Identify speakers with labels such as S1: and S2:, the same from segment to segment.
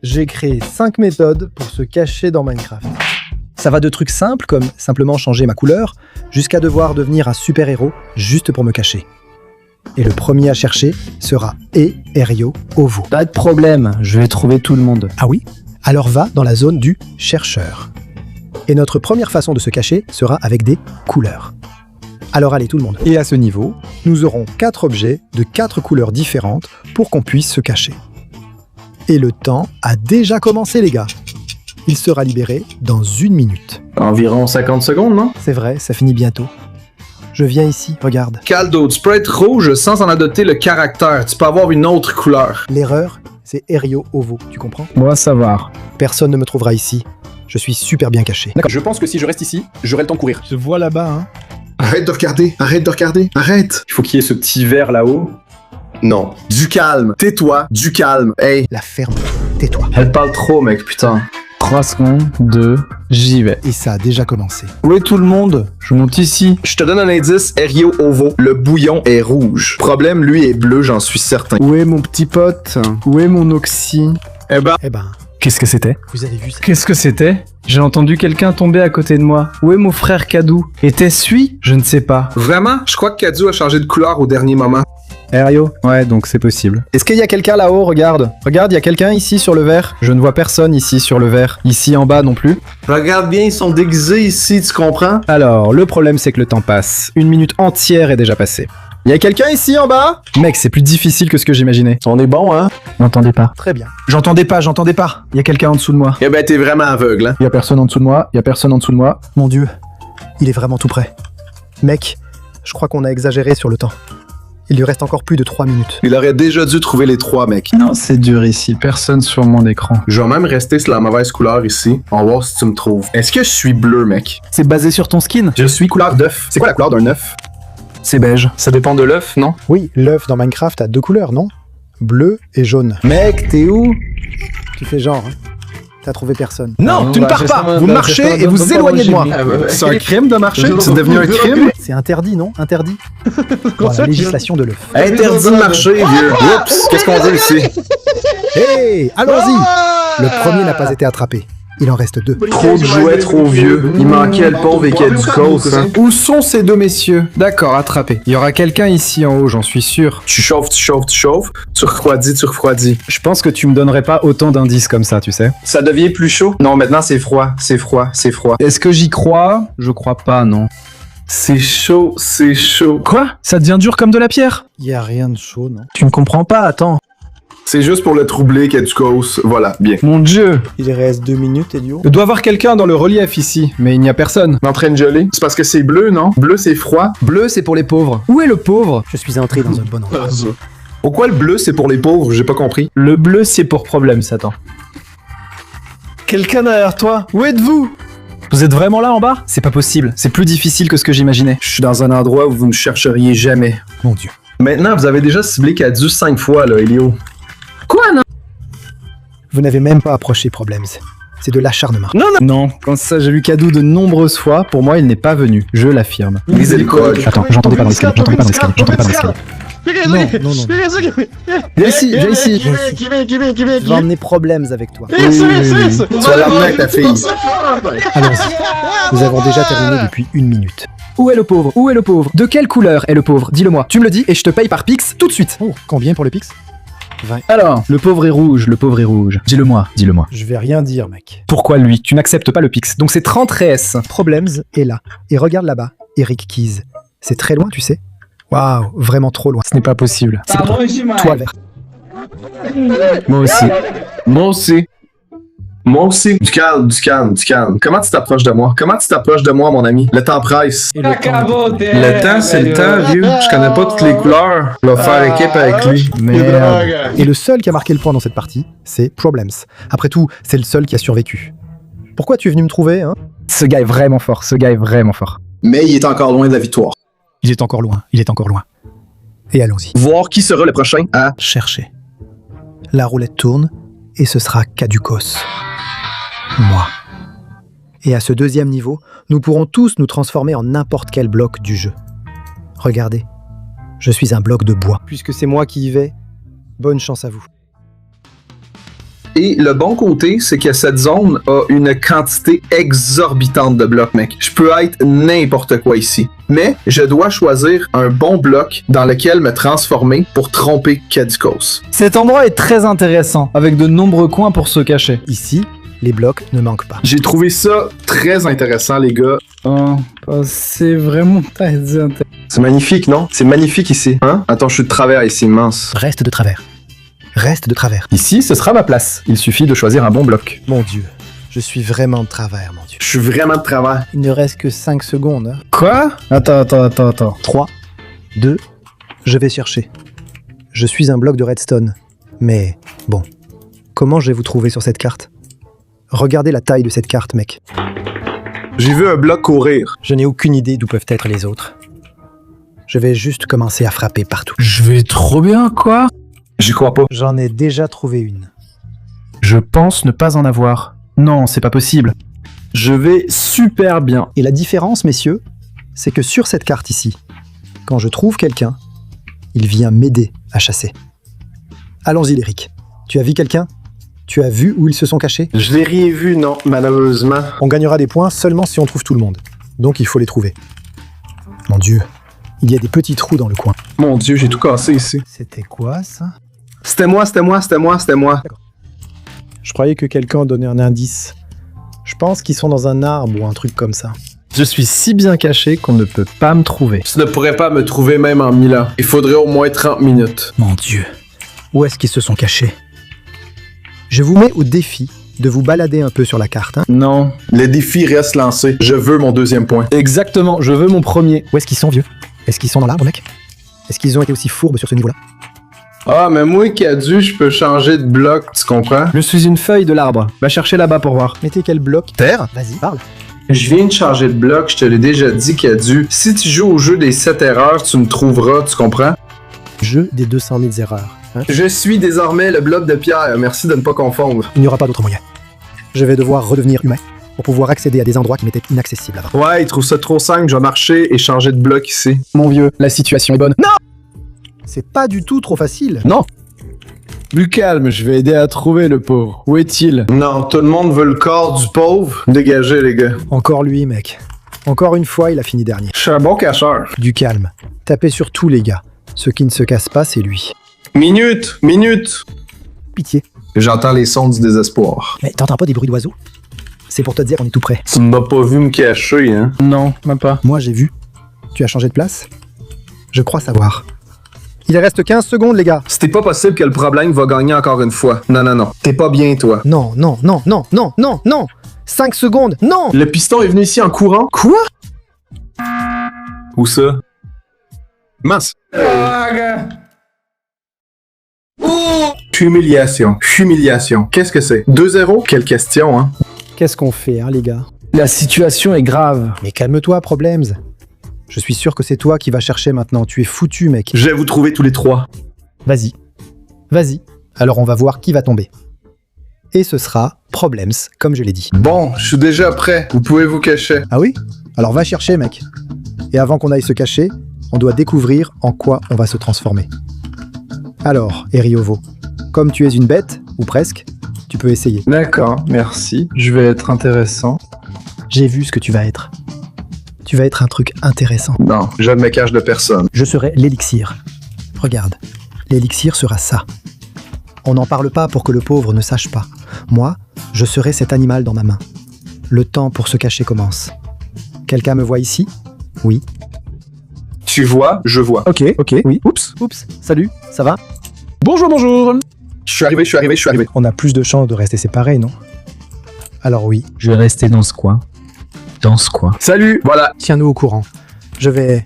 S1: J'ai créé 5 méthodes pour se cacher dans Minecraft. Ça va de trucs simples comme simplement changer ma couleur, jusqu'à devoir devenir un super-héros juste pour me cacher. Et le premier à chercher sera Erio Ovo.
S2: Pas de problème, je vais trouver tout le monde.
S1: Ah oui? Alors va dans la zone du chercheur. Et notre première façon de se cacher sera avec des couleurs. Alors allez tout le monde. Et à ce niveau, nous aurons 4 objets de 4 couleurs différentes pour qu'on puisse se cacher. Et le temps a déjà commencé les gars. Il sera libéré dans 1 minute.
S3: Environ 50 secondes, non?
S1: C'est vrai, ça finit bientôt. Je viens ici, regarde.
S3: Caldo, tu peux être rouge sans en adopter le caractère. Tu peux avoir une autre couleur.
S1: L'erreur, c'est Erio Ovo, tu comprends?
S2: Moi, ça va.
S1: Personne ne me trouvera ici. Je suis super bien caché.
S4: D'accord, je pense que si je reste ici, j'aurai le temps de courir.
S1: Je vois là-bas, hein.
S5: Arrête de regarder, arrête de regarder, arrête!
S4: Il faut qu'il y ait ce petit verre là-haut.
S5: Non. Du calme, tais-toi, du calme. Hey,
S1: La ferme, tais-toi.
S3: Elle parle trop, mec, putain.
S2: 3 secondes, 2, j'y vais.
S1: Et ça a déjà commencé.
S2: Où est tout le monde? Je monte ici.
S5: je te donne un indice, Erio Ovo. Le bouillon est rouge. Problème, lui, est bleu, j'en suis certain.
S2: Où est mon petit pote? Où est mon oxy?
S1: Eh ben,
S2: Qu'est-ce que c'était?
S1: vous avez vu ça?
S2: Qu'est-ce que c'était? J'ai entendu quelqu'un tomber à côté de moi. Où est mon frère Kadou? Était-ce lui? Je ne sais pas.
S3: Vraiment? Je crois que Kadu a changé de couleur au dernier moment.
S2: Erio? Ouais, donc c'est possible. Est-ce qu'il y a quelqu'un là-haut? Regarde. Regarde, il y a quelqu'un ici sur le verre. Je ne vois personne ici sur le verre. Ici en bas non plus.
S3: Regarde bien, ils sont déguisés ici, tu comprends?
S2: Alors, le problème c'est que le temps passe. 1 minute entière est déjà passée. Y a quelqu'un ici en bas? Mec, c'est plus difficile que ce que j'imaginais.
S3: On est bon, hein?
S2: N'entendez pas.
S1: Très bien.
S2: J'entendais pas. Y a quelqu'un en dessous de moi.
S5: Eh ben, t'es vraiment aveugle, hein?
S2: Y a personne en dessous de moi.
S1: Mon Dieu, il est vraiment tout près. Mec, je crois qu'on a exagéré sur le temps. Il lui reste encore plus de 3 minutes.
S5: Il aurait déjà dû trouver les 3, mec.
S2: Non, c'est dur ici. Personne sur mon écran.
S3: Je vais même rester sur la mauvaise couleur ici. On va voir si tu me trouves.
S5: Est-ce que je suis bleu, mec?
S2: C'est basé sur ton skin?
S3: Je suis couleur d'œuf. C'est quoi la couleur d'un œuf?
S2: C'est beige.
S3: Ça dépend de l'œuf, non?
S1: Oui, l'œuf dans Minecraft a 2 couleurs, non? Bleu et jaune.
S2: Mec, t'es où?
S1: Tu fais genre, hein? T'as trouvé personne.
S2: Non, tu ne pars pas. Vous marchez et vous éloignez de moi.
S3: C'est un crime de marcher? C'est devenu un crime?
S1: C'est interdit, non? Interdit. Voilà, législation de l'œuf.
S3: Interdit de marcher, vieux. Oups, qu'est-ce qu'on dit ici?
S1: Hey, allons-y! Le premier n'a pas été attrapé. Il en reste 2.
S3: Trop de jouets, trop vieux. Il manquait le pauvre et qu'il y a du cause, hein.
S2: Où sont ces 2 messieurs? D'accord, attrapé. Il y aura quelqu'un ici en haut, j'en suis sûr.
S3: Tu chauffes, tu chauffes, tu chauffes. Tu refroidis, tu refroidis.
S2: Je pense que tu me donnerais pas autant d'indices comme ça, tu sais.
S3: Ça devient plus chaud? Non, maintenant c'est froid, c'est froid, c'est froid.
S2: Est-ce que j'y crois? Je crois pas, non.
S3: C'est chaud, c'est chaud.
S2: Quoi? Ça devient dur comme de la pierre?
S1: Y a rien de chaud, non?
S2: Tu ne comprends pas, attends.
S5: C'est juste pour le troubler qu'il y a du cause. Voilà, bien.
S2: Mon Dieu!
S1: Il reste 2 minutes, Elio.
S2: Il doit y avoir quelqu'un dans le relief ici, mais il n'y a personne.
S3: En train de geler? C'est parce que c'est bleu, non? Bleu, c'est froid.
S2: Bleu, c'est pour les pauvres. Où est le pauvre?
S1: Je suis entré dans un bon endroit.
S5: Pourquoi le bleu, c'est pour les pauvres? J'ai pas compris.
S2: Le bleu, c'est pour problème, Satan. Quelqu'un derrière toi? Où êtes-vous? Vous êtes vraiment là en bas? C'est pas possible. C'est plus difficile que ce que j'imaginais.
S3: Je suis dans un endroit où vous ne chercheriez jamais.
S1: Mon Dieu.
S3: Maintenant, vous avez déjà ciblé Kadu 5 fois, là, Elio. Quoi, non?
S1: Vous n'avez même pas approché Problems. C'est de l'acharnement.
S2: Non, quand ça j'ai lu Kadou de nombreuses fois, pour moi il n'est pas venu. Je l'affirme.
S3: Lisez le code.
S2: Attends, j'entendais pas dans l'escalier.
S1: Non.
S2: Viens ici.
S1: Je vais emmener Problems avec toi.
S3: Tu vas l'emmener avec ta fille.
S1: Allons-y. Nous avons déjà terminé depuis 1 minute.
S2: Où est le pauvre? De quelle couleur est le pauvre? Dis-le-moi. Tu me le dis et je te paye par pix tout de suite.
S1: Oh, combien pour le pix? 20.
S2: Alors, le pauvre est rouge. Dis-le-moi.
S1: Je vais rien dire, mec.
S2: Pourquoi lui? Tu n'acceptes pas le pix. Donc c'est 30 res.
S1: Problems est là. Et regarde là-bas, Eric Keys. C'est très loin, tu sais? Waouh, vraiment trop loin.
S2: Ce n'est pas possible.
S1: C'est pour toi, vert.
S2: Moi aussi.
S3: Du calme. Comment tu t'approches de moi? Mon ami? Le temps presse.
S1: Et le
S3: Le temps, c'est le temps, vieux. Je connais pas toutes les couleurs. Je vais faire équipe avec lui.
S2: Merde.
S1: Et le seul qui a marqué le point dans cette partie, c'est Problems. Après tout, c'est le seul qui a survécu. Pourquoi tu es venu me trouver, hein?
S2: Ce gars est vraiment fort.
S5: Mais il est encore loin de la victoire.
S1: Il est encore loin. Et allons-y.
S3: Voir qui sera le prochain à...
S1: Cherchez. La roulette tourne, et ce sera Caducos. Moi. Et à ce 2e niveau, nous pourrons tous nous transformer en n'importe quel bloc du jeu. Regardez, je suis un bloc de bois. Puisque c'est moi qui y vais, bonne chance à vous.
S3: Et le bon côté, c'est que cette zone a une quantité exorbitante de blocs, mec. Je peux être n'importe quoi ici. Mais je dois choisir un bon bloc dans lequel me transformer pour tromper Kadikos.
S2: Cet endroit est très intéressant, avec de nombreux coins pour se cacher.
S1: Ici, les blocs ne manquent pas.
S3: J'ai trouvé ça très intéressant, les gars.
S2: Oh, c'est vraiment très intéressant.
S3: C'est magnifique, non? C'est magnifique ici. Hein? Attends, je suis de travers ici, mince.
S1: Reste de travers. Reste de travers.
S2: Ici, ce sera ma place. Il suffit de choisir un bon bloc.
S1: Mon Dieu, je suis vraiment de travers, mon Dieu.
S3: Je suis vraiment de travers.
S1: Il ne reste que 5 secondes. Hein.
S2: Quoi? Attends.
S1: 3, 2, je vais chercher. Je suis un bloc de redstone. Mais, bon, comment je vais vous trouver sur cette carte? Regardez la taille de cette carte, mec.
S3: J'ai vu un bloc courir.
S1: Je n'ai aucune idée d'où peuvent être les autres. Je vais juste commencer à frapper partout.
S2: Je vais trop bien, quoi?
S3: J'y crois pas.
S1: J'en ai déjà trouvé une.
S2: Je pense ne pas en avoir. Non, c'est pas possible. Je vais super bien.
S1: Et la différence, messieurs, c'est que sur cette carte ici, quand je trouve quelqu'un, il vient m'aider à chasser. Allons-y, Lyric. Tu as vu quelqu'un? Tu as vu où ils se sont cachés?
S3: Je l'ai rien vu, non, malheureusement.
S1: On gagnera des points seulement si on trouve tout le monde. Donc il faut les trouver. Mon Dieu, il y a des petits trous dans le coin.
S3: Mon Dieu, j'ai tout cassé ici.
S1: C'était quoi, ça?
S3: C'était moi.
S1: Je croyais que quelqu'un donnait un indice. Je pense qu'ils sont dans un arbre ou un truc comme ça.
S2: Je suis si bien caché qu'on ne peut pas me trouver.
S3: Tu ne pourrais pas me trouver même en 1000 ans. Il faudrait au moins 30 minutes.
S1: Mon Dieu, où est-ce qu'ils se sont cachés? Je vous mets au défi de vous balader un peu sur la carte. Hein.
S2: Non.
S3: Le défi reste lancé. Je veux mon deuxième point.
S2: Exactement, je veux mon premier.
S1: Où est-ce qu'ils sont, vieux? Est-ce qu'ils sont dans l'arbre, mec? Est-ce qu'ils ont été aussi fourbes sur ce niveau-là?
S3: Ah, mais moi, Cadu, je peux changer de bloc, tu comprends?
S2: Je suis une feuille de l'arbre. Va chercher là-bas pour voir.
S1: Mettez quel bloc?
S3: Terre?
S1: Vas-y, parle.
S3: Je viens de changer de bloc, je te l'ai déjà dit, Cadu. Si tu joues au jeu des 7 erreurs, tu me trouveras, tu comprends?
S1: Jeu des 200 000 erreurs. Hein?
S3: Je suis désormais le bloc de pierre, merci de ne pas confondre.
S1: Il n'y aura pas d'autre moyen. Je vais devoir redevenir humain pour pouvoir accéder à des endroits qui m'étaient inaccessibles avant.
S3: Ouais, il trouve ça trop simple, je vais marcher et changer de bloc ici.
S2: Mon vieux, la situation est bonne. Non!
S1: C'est pas du tout trop facile.
S2: Non! Plus calme, je vais aider à trouver le pauvre. Où est-il?
S3: Non, tout le monde veut le corps du pauvre. Dégagez, les gars.
S1: Encore lui, mec. Encore une fois, il a fini dernier.
S3: Je suis un bon cacheur.
S1: Du calme. Tapez sur tous les gars. Ce qui ne se casse pas, c'est lui.
S3: Minute!
S1: Pitié.
S3: J'entends les sons du désespoir.
S1: Mais t'entends pas des bruits d'oiseaux? C'est pour te dire qu'on est tout près.
S3: Tu m'as pas vu me cacher, hein?
S2: Non, même pas.
S1: Moi, j'ai vu. Tu as changé de place? Je crois savoir. Il reste 15 secondes, les gars.
S3: C'était pas possible que le problème va gagner encore une fois. Non. T'es pas bien, toi.
S1: Non. 5 secondes, non!
S3: Le piston est venu ici en courant.
S1: Quoi?
S3: Où ça? Mince. Humiliation. Qu'est-ce que c'est? 2-0? Quelle question, hein?
S1: Qu'est-ce qu'on fait, hein, les gars?
S2: La situation est grave.
S1: Mais calme-toi, Problems. Je suis sûr que c'est toi qui vas chercher maintenant. Tu es foutu, mec.
S3: Je vais vous trouver tous les trois.
S1: Vas-y. Alors on va voir qui va tomber. Et ce sera Problems, comme je l'ai dit.
S3: Bon, je suis déjà prêt. Vous pouvez vous cacher.
S1: Ah oui? Alors va chercher, mec. Et avant qu'on aille se cacher, on doit découvrir en quoi on va se transformer. Alors, Eriovo, comme tu es une bête, ou presque, tu peux essayer.
S2: D'accord, merci. Je vais être intéressant.
S1: J'ai vu ce que tu vas être. Tu vas être un truc intéressant.
S3: Non, je ne me cache de personne.
S1: Je serai l'élixir. Regarde, l'élixir sera ça. On n'en parle pas pour que le pauvre ne sache pas. Moi, je serai cet animal dans ma main. Le temps pour se cacher commence. Quelqu'un me voit ici? Oui.
S3: Tu vois, je vois.
S1: Ok, oui. Oups, salut, ça va?
S2: Bonjour.
S3: Je suis arrivé.
S1: On a plus de chances de rester séparés, non? Alors oui,
S6: Je vais rester dans ce coin.
S3: Salut, voilà.
S1: tiens-nous au courant. Je vais...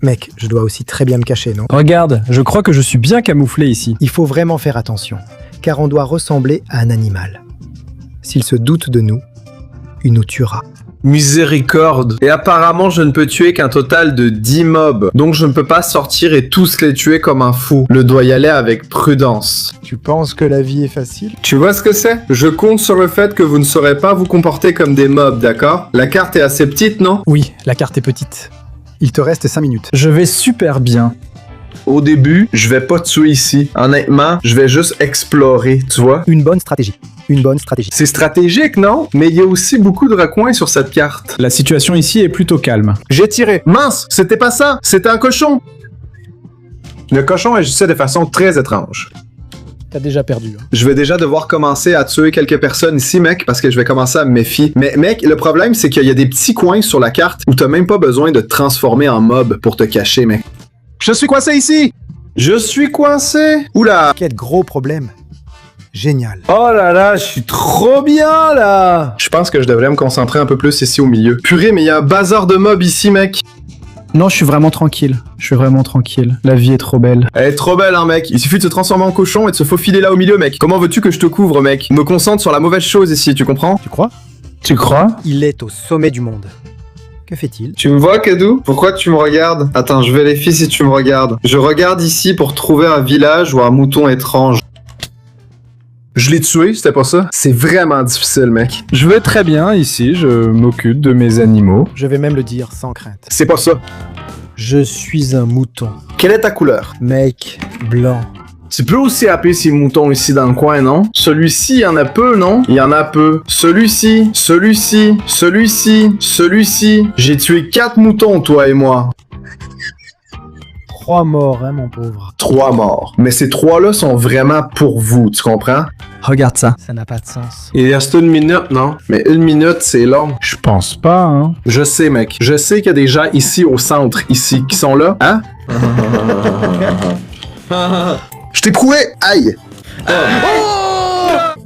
S1: Mec, je dois aussi très bien me cacher, non?
S2: Regarde, je crois que je suis bien camouflé ici.
S1: Il faut vraiment faire attention, car on doit ressembler à un animal. S'il se doute de nous, il nous tuera.
S3: Miséricorde. Et apparemment, je ne peux tuer qu'un total de 10 mobs. Donc je ne peux pas sortir et tous les tuer comme un fou. Je dois y aller avec prudence.
S1: Tu penses que la vie est facile?
S3: Tu vois ce que c'est? Je compte sur le fait que vous ne saurez pas vous comporter comme des mobs, d'accord? La carte est assez petite, non?
S1: Oui, la carte est petite. Il te reste 5 minutes.
S2: Je vais super bien.
S3: Au début, je vais pas tuer ici. Honnêtement, je vais juste explorer, tu vois.
S1: Une bonne stratégie. Une bonne stratégie.
S3: C'est stratégique, non? Mais il y a aussi beaucoup de recoins sur cette carte.
S2: La situation ici est plutôt calme.
S3: J'ai tiré. Mince, c'était pas ça. C'était un cochon. Le cochon agissait de façon très étrange.
S1: T'as déjà perdu. Hein.
S3: Je vais déjà devoir commencer à tuer quelques personnes ici, mec, parce que je vais commencer à me méfier. Mais, mec, le problème, c'est qu'il y a des petits coins sur la carte où t'as même pas besoin de te transformer en mob pour te cacher, mec. Je suis coincé ici! Je suis coincé! Oula!
S1: Quel gros problème. Génial.
S3: Oh là là, je suis trop bien, là! Je pense que je devrais me concentrer un peu plus ici au milieu. Purée, mais il y a un bazar de mobs ici, mec.
S2: Non, je suis vraiment tranquille. Je suis vraiment tranquille. La vie est trop belle.
S3: Elle est trop belle, hein, mec. Il suffit de se transformer en cochon et de se faufiler là au milieu, mec. Comment veux-tu que je te couvre, mec? Me concentre sur la mauvaise chose ici, tu comprends?
S1: Tu crois?
S2: Tu crois?
S1: Il est au sommet du monde. Que fait-il?
S3: Tu me vois, Kadou? Pourquoi tu me regardes? Attends, je vérifie si tu me regardes. Je regarde ici pour trouver un village ou un mouton étrange. Je l'ai tué, c'était pas ça? C'est vraiment difficile, mec.
S2: Je vais très bien ici. Je m'occupe de mes animaux.
S1: Je vais même le dire sans crainte.
S3: C'est pas ça.
S1: Je suis un mouton.
S3: Quelle est ta couleur?
S1: Mec blanc.
S3: Tu peux aussi appeler ces moutons ici dans le coin, non? Celui-ci, il y en a peu, non? Il y en a peu. Celui-ci, celui-ci, celui-ci, celui-ci. J'ai tué 4 moutons, toi et moi.
S1: 3 morts, hein, mon pauvre.
S3: 3 morts. Mais ces 3-là sont vraiment pour vous, tu comprends?
S2: Regarde ça.
S1: Ça n'a pas de sens.
S3: Il reste 1 minute, non? Mais 1 minute, c'est long.
S2: Je pense pas, hein.
S3: Je sais, mec. Je sais qu'il y a des gens ici au centre, ici, qui sont là. Hein? Je t'ai prouvé! Aïe!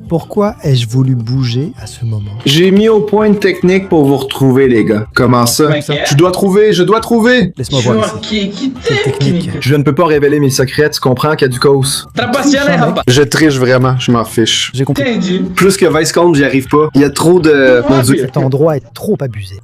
S1: Pourquoi ai-je voulu bouger à ce moment?
S3: J'ai mis au point une technique pour vous retrouver, les gars. Comment ça? Je dois trouver!
S1: Laisse-moi voir ici. Quelle technique?
S3: Je ne peux pas révéler mes secrets, tu comprends, Caducos? Je triche vraiment, je m'en fiche.
S1: J'ai compris.
S3: Plus que 20 secondes, j'y arrive pas. Il y a trop de... Mon Dieu.
S1: Cet endroit est trop abusé.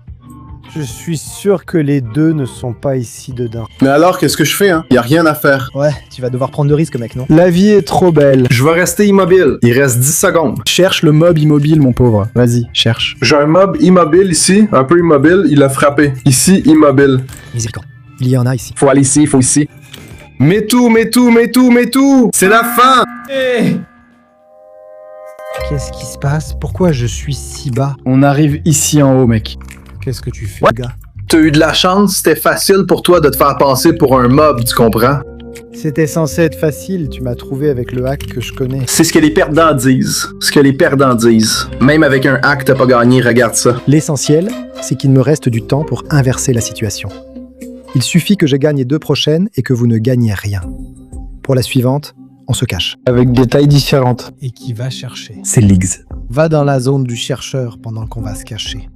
S1: Je suis sûr que les deux ne sont pas ici dedans.
S3: Mais alors, qu'est-ce que je fais, hein? Y a rien à faire.
S1: Ouais, tu vas devoir prendre de risques, mec, non?
S2: La vie est trop belle.
S3: Je vais rester immobile. Il reste 10 secondes.
S2: Cherche le mob immobile, mon pauvre. Vas-y, cherche.
S3: J'ai un mob immobile ici, un peu immobile, il a frappé. Ici, immobile.
S1: Miséricorde. Il y en a ici.
S3: Faut aller ici, faut ici. Mets tout! C'est la fin!
S1: Qu'est-ce qui se passe? Pourquoi je suis si bas?
S2: On arrive ici en haut, mec.
S1: Qu'est-ce que tu fais,
S3: Ouais.
S1: gars?
S3: T'as eu de la chance, c'était facile pour toi de te faire passer pour un mob, tu comprends?
S1: C'était censé être facile, tu m'as trouvé avec le hack que je connais.
S3: C'est ce que les perdants disent. Même avec un hack, t'as pas gagné, regarde ça.
S1: L'essentiel, c'est qu'il me reste du temps pour inverser la situation. Il suffit que je gagne 2 prochaines et que vous ne gagnez rien. Pour la suivante, on se cache.
S2: Avec des tailles différentes.
S1: Et qui va chercher?
S2: C'est Liggs.
S1: Va dans la zone du chercheur pendant qu'on va se cacher.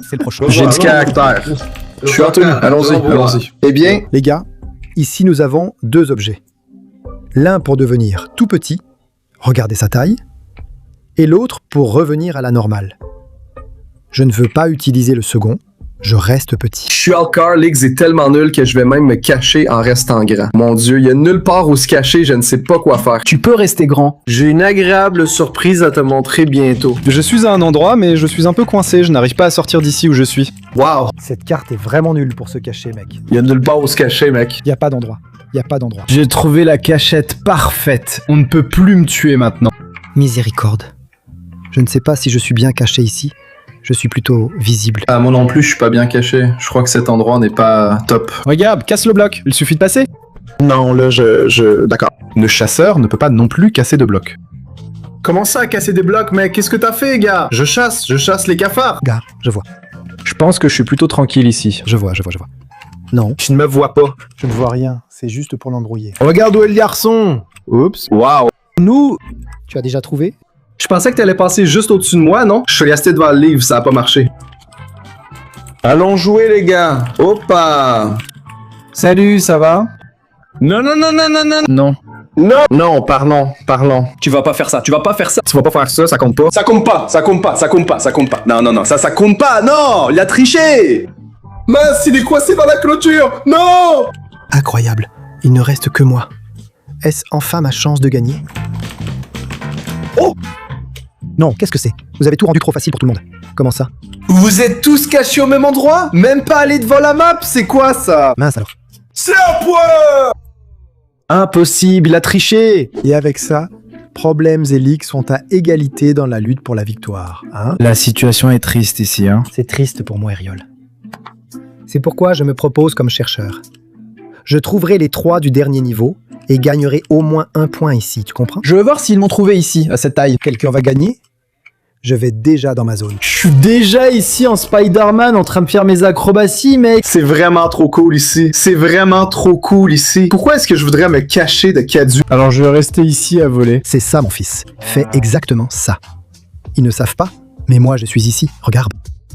S1: C'est le prochain.
S3: J'ai du caractère. Je suis Anthony, allons-y. Eh bien,
S1: Les gars, ici nous avons 2 objets. L'un pour devenir tout petit, regardez sa taille, et l'autre pour revenir à la normale. Je ne veux pas utiliser le second, je reste petit.
S3: je suis Alcar, Liggs est tellement nul que je vais même me cacher en restant grand. Mon Dieu, il y a nulle part où se cacher, je ne sais pas quoi faire.
S2: Tu peux rester grand.
S3: J'ai une agréable surprise à te montrer bientôt.
S2: Je suis à un endroit, mais je suis un peu coincé. Je n'arrive pas à sortir d'ici où je suis.
S3: Wow,
S1: Cette carte est vraiment nulle pour se cacher, mec.
S3: il y a nulle part où se cacher, mec.
S1: Y a pas d'endroit. Y a pas d'endroit.
S2: J'ai trouvé la cachette parfaite. On ne peut plus me tuer maintenant.
S1: Miséricorde. Je ne sais pas si je suis bien caché ici. Je suis plutôt visible.
S3: Ah, moi non plus, je suis pas bien caché. Je crois que cet endroit n'est pas top.
S2: Regarde, casse le bloc. Il suffit de passer.
S3: Non, là, D'accord.
S2: Le chasseur ne peut pas non plus casser de bloc.
S3: Comment ça, casser des blocs, mec? Qu'est-ce que t'as fait, gars? Je chasse les cafards.
S1: Gars, je vois.
S2: Je pense que je suis plutôt tranquille ici.
S1: Je vois. Non,
S3: Tu ne me vois pas.
S1: je ne vois rien. C'est juste pour l'embrouiller.
S3: Regarde où est le garçon.
S2: Oups.
S3: Wow.
S2: Nous,
S1: Tu as déjà trouvé?
S3: Je pensais que t'allais passer juste au-dessus de moi, non? Je suis resté devant le livre, ça a pas marché. Allons jouer, les gars. Hoppa.
S2: salut, ça va?
S4: Non.
S2: Non.
S3: Non, parlons.
S4: Tu vas pas faire ça,
S3: Tu vas pas faire ça, ça compte pas.
S4: Ça compte pas. Non, ça compte pas. Non, il a triché.
S3: Mince, il est coincé dans la clôture. Non!
S1: Incroyable. Il ne reste que moi. Est-ce enfin ma chance de gagner? Oh! Non, qu'est-ce que c'est? Vous avez tout rendu trop facile pour tout le monde. Comment ça?
S3: Vous êtes tous cachés au même endroit? Même pas aller devant la map? C'est quoi ça?
S1: Mince alors.
S3: C'est un point!
S2: Impossible, il a triché.
S1: Et avec ça, Problèmes et Leaks sont à égalité dans la lutte pour la victoire. Hein?
S2: La situation est triste ici, hein.
S1: C'est triste pour moi, Eriol. C'est pourquoi je me propose comme chercheur. Je trouverai les 3 du dernier niveau et gagnerai au moins 1 point ici, tu comprends?
S2: Je veux voir s'ils m'ont trouvé ici, à cette taille.
S1: Quelqu'un va gagner? Je vais déjà dans ma zone.
S2: Je suis déjà ici en Spider-Man en train de faire mes acrobaties, mec.
S3: C'est vraiment trop cool ici. C'est vraiment trop cool ici. Pourquoi est-ce que je voudrais me cacher de Cadu?
S2: Alors je vais rester ici à voler.
S1: C'est ça, mon fils. Fais exactement ça. Ils ne savent pas, mais moi je suis ici. Regarde.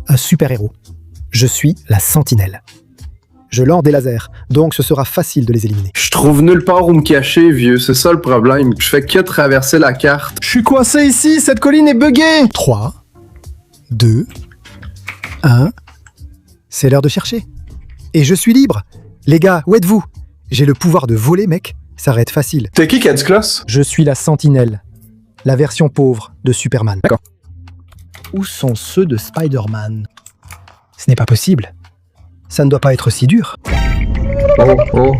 S1: Un super-héros. Je suis la Sentinelle. Je lance des lasers, donc ce sera facile de les éliminer.
S3: Je trouve nulle part où me cacher, vieux. C'est ça le problème. Je fais que traverser la carte.
S2: Je suis coincé ici, cette colline est buggée.
S1: 3, 2, 1. C'est l'heure de chercher. Et je suis libre. Les gars, où êtes-vous? J'ai le pouvoir de voler, mec. Ça va être facile.
S3: T'es qui, Cadiclos?
S1: Je suis la Sentinelle. La version pauvre de Superman.
S2: D'accord.
S1: Où sont ceux de Spider-Man? Ce n'est pas possible. Ça ne doit pas être si dur.
S3: Oh!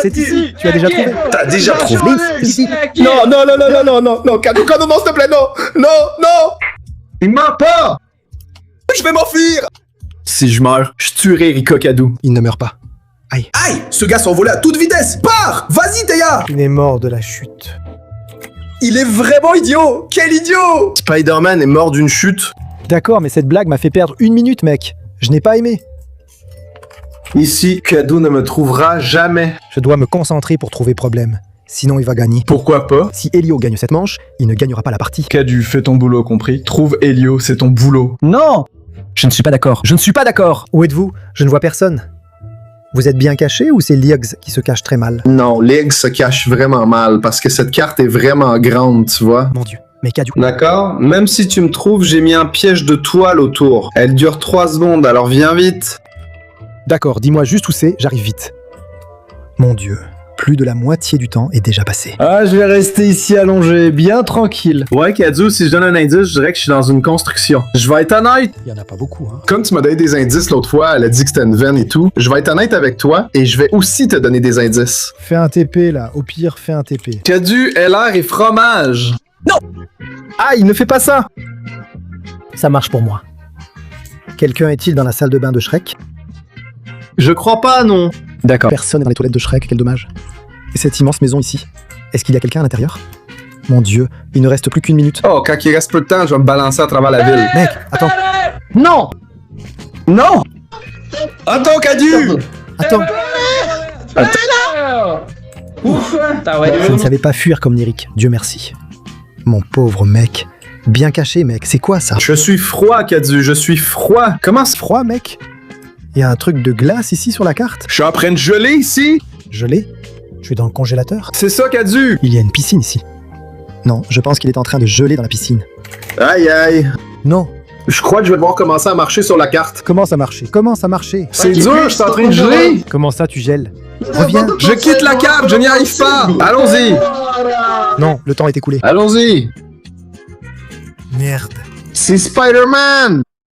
S1: C'est ici. Tu as déjà trouvé.
S3: T'as déjà trouvé?
S1: Ici.
S3: Non, Cadu, non, s'il te plaît, non! Non! Il ment pas! Je vais m'enfuir! Si je meurs, je tuerai Rika Cadu.
S1: Il ne meurt pas.
S4: Aïe, ce gars s'envolait à toute vitesse. Pars! Vas-y, Théa!
S1: Il est mort de la chute.
S4: Il est vraiment idiot! Quel idiot!
S3: Spider-Man est mort d'une chute.
S1: D'accord, mais cette blague m'a fait perdre 1 minute, mec. Je n'ai pas aimé.
S3: Ici, Cadu ne me trouvera jamais.
S1: Je dois me concentrer pour trouver Problème. Sinon, il va gagner.
S3: Pourquoi pas?
S1: Si Elio gagne cette manche, il ne gagnera pas la partie.
S3: Cadu, fais ton boulot, compris? Trouve Elio, c'est ton boulot.
S2: Non. Je ne suis pas d'accord. Je ne suis pas d'accord.
S1: Où êtes-vous? Je ne vois personne. Vous êtes bien caché ou c'est Leaks qui se cache très mal?
S3: Non, Legs se cache vraiment mal parce que cette carte est vraiment grande, tu vois.
S1: Mon Dieu. Mais Cadu.
S3: D'accord? Même si tu me trouves, j'ai mis un piège de toile autour. Elle dure 3 secondes, alors viens vite.
S1: D'accord, dis-moi juste où c'est, j'arrive vite. Mon Dieu. Plus de la moitié du temps est déjà passé.
S2: Ah, je vais rester ici allongé, bien tranquille.
S3: Ouais, Cadu, si je donne un indice, je dirais que je suis dans une construction. Je vais être honnête.
S1: Il y en a pas beaucoup, hein.
S3: Comme tu m'as donné des indices l'autre fois, elle a dit que c'était une veine et tout, je vais être honnête avec toi et je vais aussi te donner des indices.
S1: Fais un TP, là. Au pire, fais un TP.
S3: Cadu, LR et fromage.
S2: Ah, il ne fait pas ça.
S1: Ça marche pour moi. Quelqu'un est-il dans la salle de bain de Shrek?
S3: Je crois pas, non.
S2: D'accord.
S1: Personne n'est dans les toilettes de Shrek, quel dommage. Et cette immense maison ici, est-ce qu'il y a quelqu'un à l'intérieur? Mon Dieu, il ne reste plus qu'1 minute.
S3: Oh, quand il reste peu de temps, je vais me balancer à travers la ville.
S1: Mec, attends,
S2: Non.
S3: Non!
S4: Attends, Cadu!
S1: attends. Je ne savais pas fuir comme Lyric, Dieu merci. Mon pauvre mec. Bien caché, mec, c'est quoi ça?
S3: Je suis froid, Cadu, je suis froid. Comment c'est
S1: Froid, mec? Il y a un truc de glace ici sur la carte?
S4: Je suis en train de geler ici!
S1: Gelé? Je suis dans le congélateur?
S3: C'est ça, Cadu!
S1: Il y a une piscine ici. Non, je pense qu'il est en train de geler dans la piscine.
S3: Aïe, aïe.
S1: Non.
S3: Je crois que je vais devoir commencer à marcher sur la carte.
S1: Comment ça marchait? Comment ça marchait?
S3: C'est dur, je suis en train de geler.
S1: Comment ça tu gèles? Reviens.
S3: Je quitte la carte, je n'y arrive pas. Allons-y.
S1: Non, le temps est écoulé.
S3: Allons-y.
S1: Merde.
S3: C'est Spider-Man.